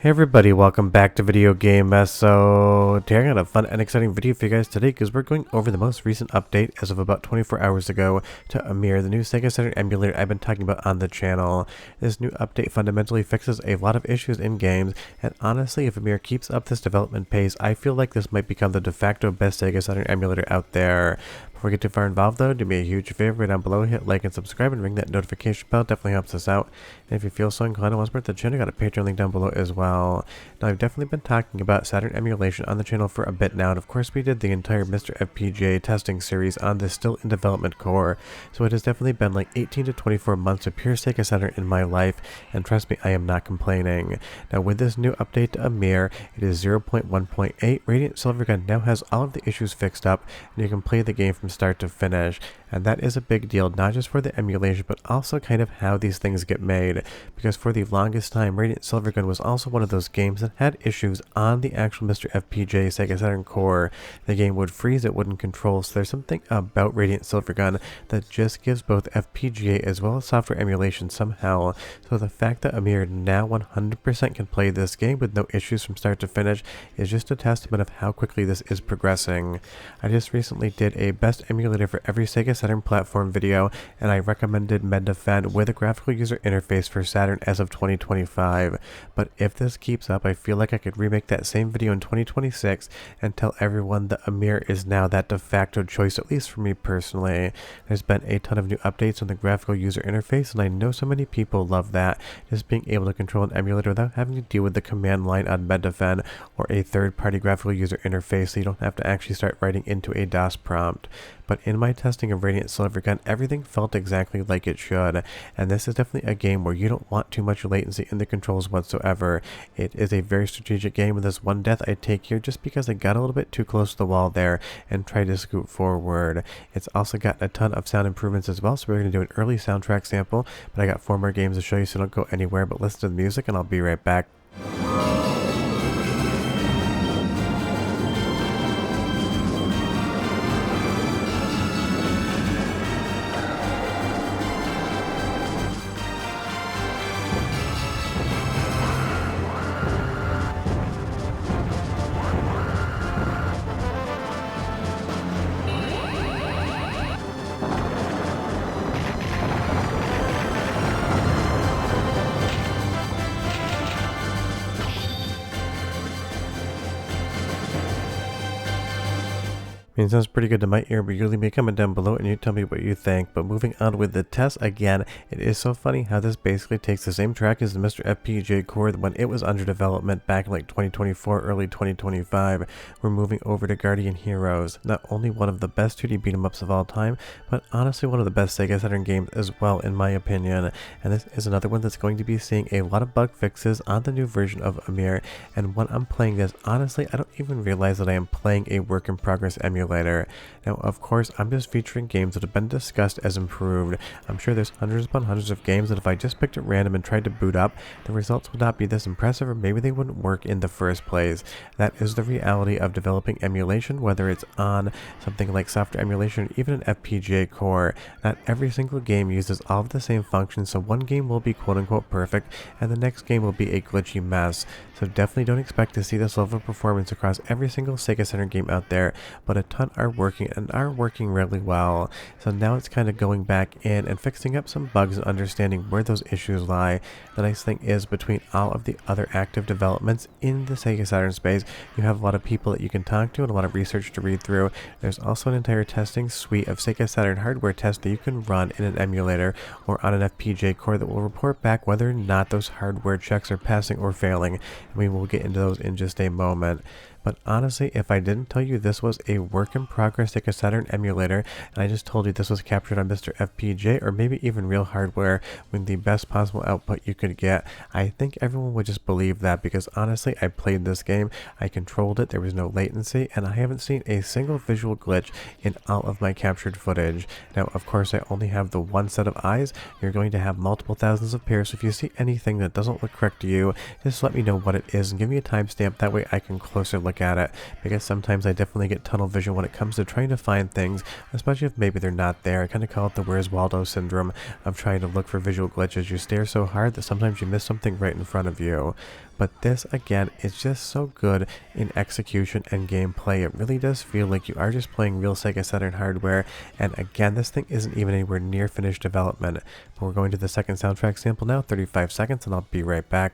Hey everybody, welcome back to Video Game Mess. So today I got a fun and exciting video for you guys today because we're going over the most recent update as of about 24 hours ago to Ymir, the new Sega Saturn emulator I've been talking about on the channel. This new update fundamentally fixes a lot of issues in games, and honestly, if Ymir keeps up this development pace, I feel like this might become the de facto best Sega Saturn emulator out there. Before we get too far involved though, do me a huge favor down below, hit like and subscribe and ring that notification bell, definitely helps us out. And if you feel so inclined and want to support the channel, I got a Patreon link down below as well. Now I've definitely been talking about Saturn emulation on the channel for a bit now, and of course we did the entire Mr. FPGA testing series on this still in development core, so it has definitely been like 18 to 24 months of pure Sega Saturn in my life, and trust me, I am not complaining. Now with this new update to Ymir, it is 0.1.8, Radiant Silvergun now has all of the issues fixed up, and you can play the game from start to finish. And that is a big deal, not just for the emulation, but also kind of how these things get made. Because for the longest time, Radiant Silvergun was also one of those games that had issues on the actual Mr. FPGA Sega Saturn core. The game would freeze, it wouldn't control, so there's something about Radiant Silvergun that just gives both FPGA as well as software emulation somehow. So the fact that Ymir now 100% can play this game with no issues from start to finish is just a testament of how quickly this is progressing. I just recently did a best emulator for every Sega Saturn platform video, and I recommended Medefend with a graphical user interface for Saturn as of 2025. But if this keeps up, I feel like I could remake that same video in 2026 and tell everyone that Ymir is now that de facto choice, at least for me personally. There's been a ton of new updates on the graphical user interface, and I know so many people love that, just being able to control an emulator without having to deal with the command line on Medefend or a third-party graphical user interface, so you don't have to actually start writing into a DOS prompt. But in my testing of Radiant Silvergun, everything felt exactly like it should, and this is definitely a game where you don't want too much latency in the controls whatsoever. It is a very strategic game, with this one death I take here just because I got a little bit too close to the wall there and tried to scoot forward. It's also got a ton of sound improvements as well, so we're going to do an early soundtrack sample, but I got 4 more games to show you, so don't go anywhere, but listen to the music and I'll be right back. I mean, it sounds pretty good to my ear, but you leave me a comment down below and you tell me what you think. But moving on with the test again, it is so funny how this basically takes the same track as the Mr. FPGA core when it was under development back in like 2024, early 2025. We're moving over to Guardian Heroes, not only one of the best 2D beat-em-ups of all time, but honestly one of the best Sega Saturn games as well, in my opinion. And this is another one that's going to be seeing a lot of bug fixes on the new version of Ymir. And when I'm playing this, honestly, I don't even realize that I am playing a work-in-progress emulator. Now, of course, I'm just featuring games that have been discussed as improved. I'm sure there's hundreds upon hundreds of games that if I just picked at random and tried to boot up, the results would not be this impressive, or maybe they wouldn't work in the first place. That is the reality of developing emulation, whether it's on something like software emulation or even an FPGA core. Not every single game uses all of the same functions, so one game will be quote-unquote perfect, and the next game will be a glitchy mess. So definitely don't expect to see this level of performance across every single Sega Saturn game out there, but a ton are working and are working really well. So now it's kind of going back in and fixing up some bugs and understanding where those issues lie. The nice thing is, between all of the other active developments in the Sega Saturn space, you have a lot of people that you can talk to and a lot of research to read through. There's also an entire testing suite of Sega Saturn hardware tests that you can run in an emulator or on an FPGA core that will report back whether or not those hardware checks are passing or failing, and we will get into those in just a moment. But honestly, if I didn't tell you this was a work-in-progress Sega Saturn emulator, and I just told you this was captured on Mr. FPGA or maybe even real hardware with the best possible output you could get, I think everyone would just believe that, because honestly, I played this game, I controlled it, there was no latency, and I haven't seen a single visual glitch in all of my captured footage. Now, of course, I only have the one set of eyes. You're going to have multiple thousands of pairs, so if you see anything that doesn't look correct to you, just let me know what it is and give me a timestamp. That way I can closer look at it, because sometimes I definitely get tunnel vision emulation when it comes to trying to find things, especially if maybe they're not there. I kind of call it the Where's Waldo syndrome of trying to look for visual glitches. You stare so hard that sometimes you miss something right in front of you. But this, again, is just so good in execution and gameplay. It really does feel like you are just playing real Sega Saturn hardware. And again, this thing isn't even anywhere near finished development. But we're going to the second soundtrack sample now, 35 seconds, and I'll be right back.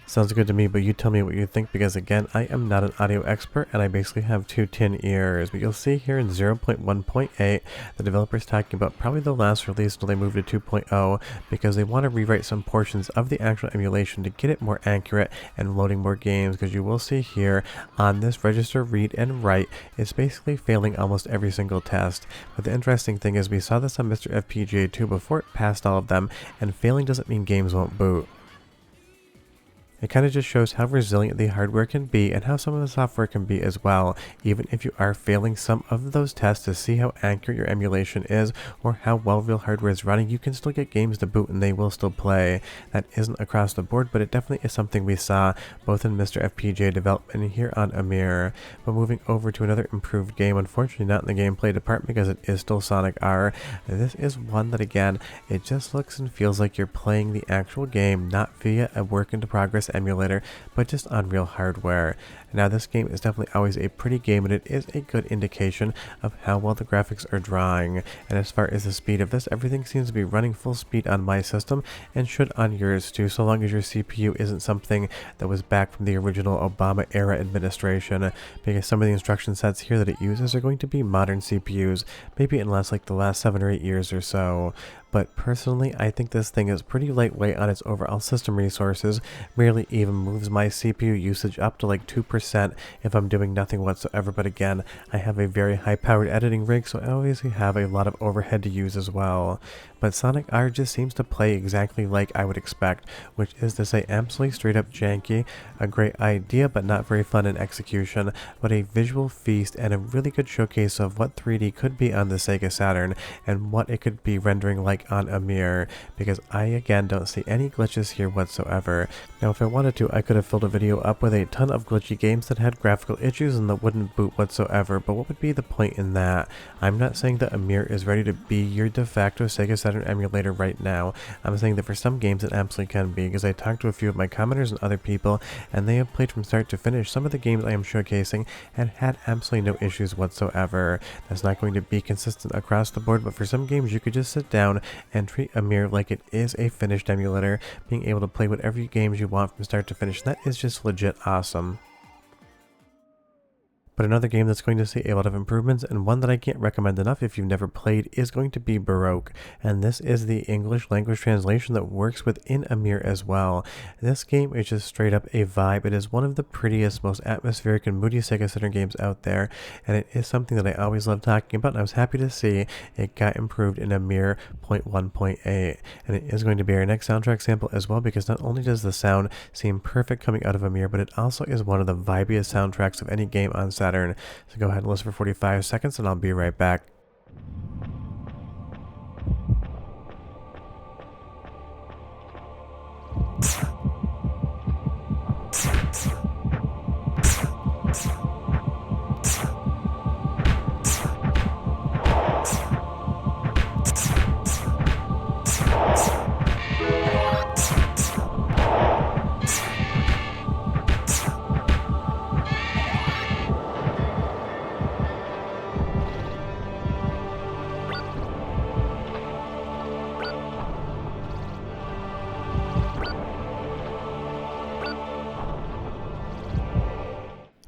Sounds good to me, but you tell me what you think, because again, I am not an audio expert and I basically have two tin ears. But you'll see here in 0.1.8, the developer's talking about probably the last release until they move to 2.0, because they want to rewrite some portions of the actual emulation to get it more accurate and loading more games. Because you will see here on this register read and write, it's basically failing almost every single test. But the interesting thing is we saw this on Mr. FPGA 2 before it passed all of them, and failing doesn't mean games won't boot. It kind of just shows how resilient the hardware can be and how some of the software can be as well, even if you are failing some of those tests to see how accurate your emulation is or how well real hardware is running. You can still get games to boot and they will still play. That isn't across the board, but it definitely is something we saw both in Mr. FPGA development and here on Ymir. But moving over to another improved game, unfortunately not in the gameplay department because it is still Sonic R. This is one that, again, it just looks and feels like you're playing the actual game, not via a work in progress emulator, but just on real hardware. Now this game is definitely always a pretty game, and it is a good indication of how well the graphics are drawing. And as far as the speed of this, everything seems to be running full speed on my system and should on yours too, so long as your CPU isn't something that was back from the original Obama era administration, because some of the instruction sets here that it uses are going to be modern CPUs, maybe unless like the last 7 or 8 years or so. But personally, I think this thing is pretty lightweight on its overall system resources, rarely even moves my CPU usage up to like 2% if I'm doing nothing whatsoever. But again, I have a very high powered editing rig, so I obviously have a lot of overhead to use as well. But Sonic R just seems to play exactly like I would expect, which is to say absolutely straight up janky, a great idea but not very fun in execution, but a visual feast and a really good showcase of what 3D could be on the Sega Saturn and what it could be rendering like on Ymir, because I again don't see any glitches here whatsoever. Now if I wanted to, I could have filled a video up with a ton of glitchy games that had graphical issues and that wouldn't boot whatsoever, but what would be the point in that? I'm not saying that Ymir is ready to be your de facto Sega Saturn emulator right now. I'm saying that for some games it absolutely can be, because I talked to a few of my commenters and other people, and they have played from start to finish some of the games I am showcasing and had absolutely no issues whatsoever. That's not going to be consistent across the board, but for some games you could just sit down and treat Ymir like it is a finished emulator, being able to play whatever games you want from start to finish. That is just legit awesome. But another game that's going to see a lot of improvements, and one that I can't recommend enough if you've never played, is going to be Baroque. And this is the English language translation that works within Ymir as well. This game is just straight up a vibe. It is one of the prettiest, most atmospheric and moody Sega Saturn games out there, and it is something that I always love talking about, and I was happy to see it got improved in Ymir 0.1.8. And it is going to be our next soundtrack sample as well, because not only does the sound seem perfect coming out of Ymir, but it also is one of the vibiest soundtracks of any game on Saturn. So go ahead and listen for 45 seconds and I'll be right back.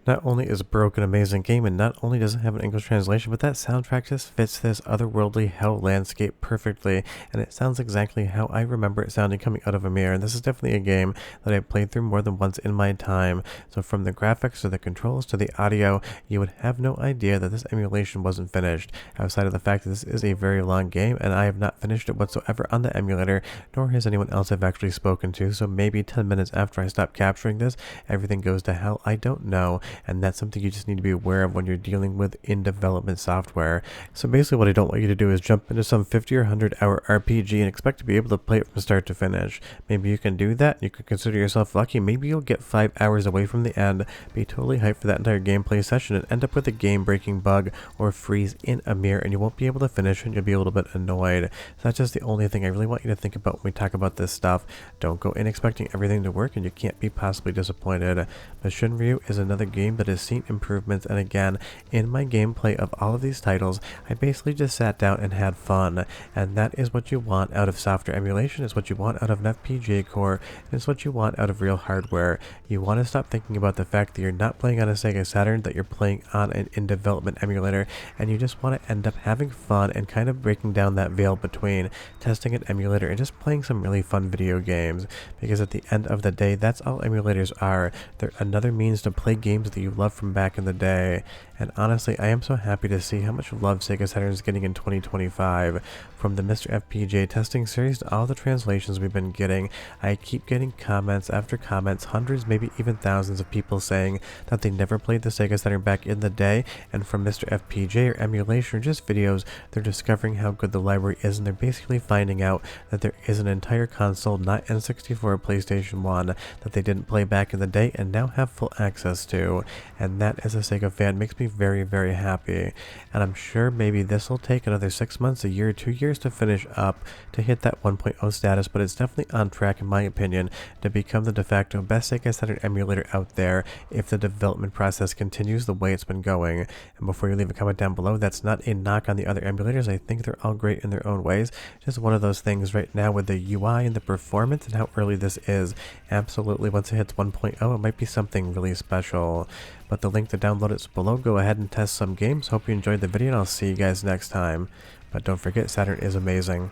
Not only is Broke an amazing game, and not only does it have an English translation, but that soundtrack just fits this otherworldly hell landscape perfectly, and it sounds exactly how I remember it sounding coming out of Ymir. And this is definitely a game that I've played through more than once in my time. So from the graphics to the controls to the audio, you would have no idea that this emulation wasn't finished, outside of the fact that this is a very long game, and I have not finished it whatsoever on the emulator, nor has anyone else I've actually spoken to. So maybe 10 minutes after I stop capturing this, everything goes to hell. I don't know. And that's something you just need to be aware of when you're dealing with in-development software. So basically what I don't want you to do is jump into some 50 or 100 hour RPG and expect to be able to play it from start to finish. Maybe you can do that. You could consider yourself lucky. Maybe you'll get 5 hours away from the end, be totally hyped for that entire gameplay session, and end up with a game-breaking bug or freeze in Ymir, and you won't be able to finish and you'll be a little bit annoyed. So that's just the only thing I really want you to think about when we talk about this stuff. Don't go in expecting everything to work and you can't be possibly disappointed. But Shinryu is another game that has seen improvements, and again, in my gameplay of all of these titles, I basically just sat down and had fun, and that is what you want out of software emulation. It's what you want out of an FPGA core, and it's what you want out of real hardware. You want to stop thinking about the fact that you're not playing on a Sega Saturn, that you're playing on an in-development emulator, and you just want to end up having fun and kind of breaking down that veil between testing an emulator and just playing some really fun video games, because at the end of the day, that's all emulators are. They're another means to play games that you love from back in the day. And honestly, I am so happy to see how much love Sega Saturn is getting in 2025. From the Mr. FPGA testing series to all the translations we've been getting, I keep getting comments after comments, hundreds, maybe even thousands of people saying that they never played the Sega Saturn back in the day, and from Mr. FPGA or emulation or just videos, they're discovering how good the library is, and they're basically finding out that there is an entire console, not N64 or PlayStation 1, that they didn't play back in the day and now have full access to. And that, as a Sega fan, makes me very, very happy. And I'm sure maybe this will take another 6 months, a year, 2 years to finish up to hit that 1.0 status, but it's definitely on track, in my opinion, to become the de facto best Sega Saturn emulator out there if the development process continues the way it's been going. And before you leave a comment down below, that's not a knock on the other emulators. I think they're all great in their own ways. Just one of those things right now with the UI and the performance and how early this is. Absolutely, once it hits 1.0, it might be something really special. But the link to download it is below. Go ahead and test some games. Hope you enjoyed the video, and I'll see you guys next time. But don't forget, Saturn is amazing.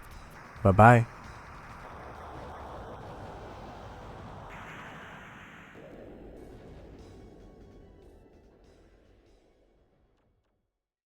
Bye-bye.